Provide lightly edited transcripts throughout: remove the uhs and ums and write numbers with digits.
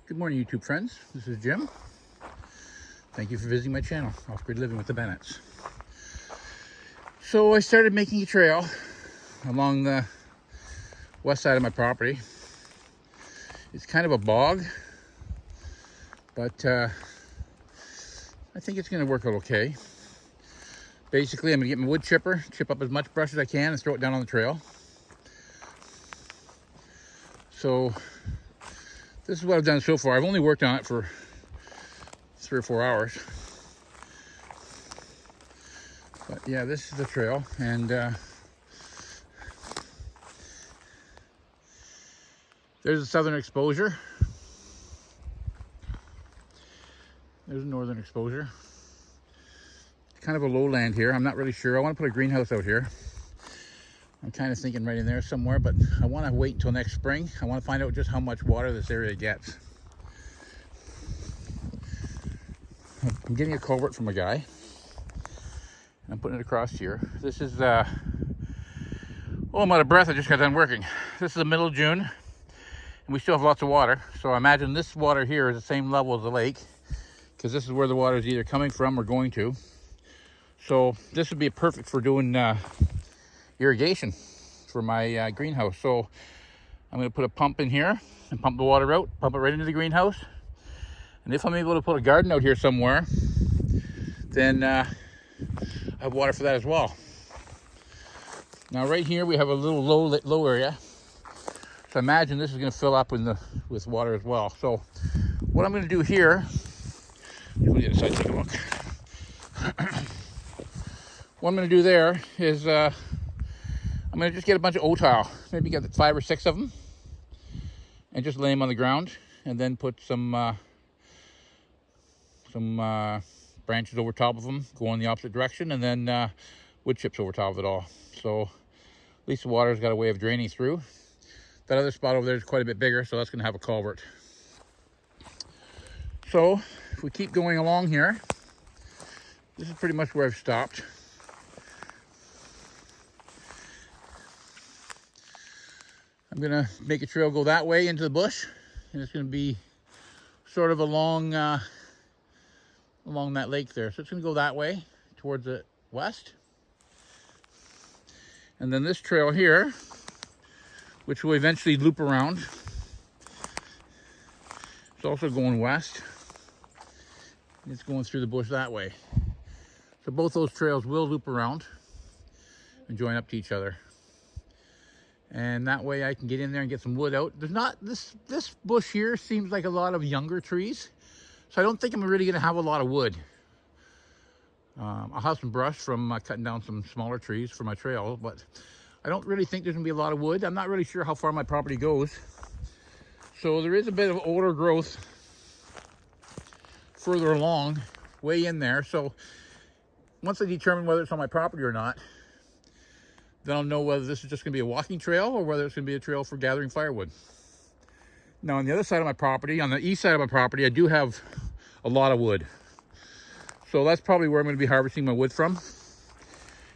Good morning, YouTube friends. This is Jim. Thank you for visiting my channel, Off-Grid Living with the Bennetts. So I started making a trail along the west side of my property. It's kind of a bog, but I think it's going to work out okay. Basically, I'm going to get my wood chipper, chip up as much brush as I can and throw it down on the trail. So this is what I've done so far. I've only worked on it for 3 or 4 hours. But yeah, this is the trail, and there's a southern exposure. There's a northern exposure. It's kind of a lowland here. I'm not really sure. I want to put a greenhouse out here. I'm kind of thinking right in there somewhere, but I want to wait until next spring. I want to find out just how much water this area gets. I'm getting a culvert from a guy. I'm putting it across here. This is, oh, I'm out of breath. I just got done working. This is the middle of June, and we still have lots of water. So I imagine this water here is the same level as the lake, because this is where the water is either coming from or going to. So this would be perfect for doing irrigation for my greenhouse. So I'm going to put a pump in here and pump the water out, pump it right into the greenhouse. And if I'm able to put a garden out here somewhere, then I have water for that as well. Now right here we have a little low area. So imagine this is going to fill up with water as well. So what I'm going to do here, let me get inside and take a look. What I'm going to do there is I'm going to just get a bunch of oat tile, maybe get 5 or 6 of them, and just lay them on the ground, and then put some branches over top of them, go in the opposite direction, and then wood chips over top of it all. So at least the water's got a way of draining through. That other spot over there is quite a bit bigger, so that's going to have a culvert. So if we keep going along here, this is pretty much where I've stopped. I'm going to make a trail go that way into the bush, and it's going to be sort of along that lake there. So it's going to go that way towards the west. And then this trail here, which will eventually loop around, it's also going west. It's going through the bush that way. So both those trails will loop around and join up to each other. And that way I can get in there and get some wood out. There's not, this bush here seems like a lot of younger trees. So I don't think I'm really going to have a lot of wood. I'll have some brush from cutting down some smaller trees for my trail, but I don't really think there's going to be a lot of wood. I'm not really sure how far my property goes. So there is a bit of older growth further along, way in there. So once I determine whether it's on my property or not, then I'll know whether this is just going to be a walking trail or whether it's going to be a trail for gathering firewood. Now on the other side of my property, on the east side of my property, I do have a lot of wood. So that's probably where I'm going to be harvesting my wood from.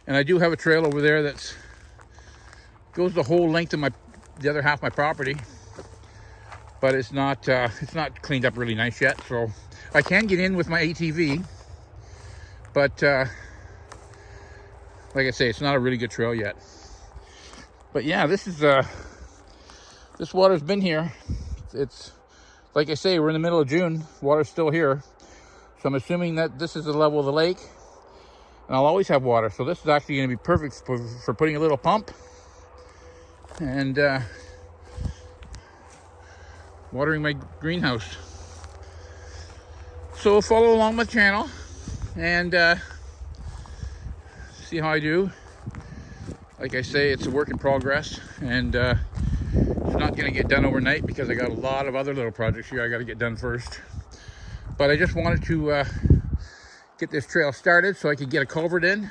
And I do have a trail over there that goes the whole length of the other half of my property. But it's not cleaned up really nice yet. So I can get in with my ATV. But like I say, it's not a really good trail yet. But yeah, this water's been here. It's like I say, we're in the middle of June. Water's still here. So I'm assuming that this is the level of the lake, and I'll always have water. So this is actually going to be perfect for putting a little pump and watering my greenhouse. So follow along my channel and see how I do. Like I say, it's a work in progress, and it's not going to get done overnight because I got a lot of other little projects here I got to get done first. But I just wanted to get this trail started so I could get a culvert in,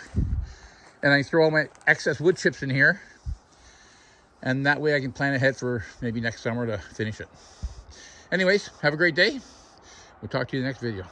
and I can throw all my excess wood chips in here, and that way I can plan ahead for maybe next summer to finish it. Anyways, have a great day. We'll talk to you in the next video.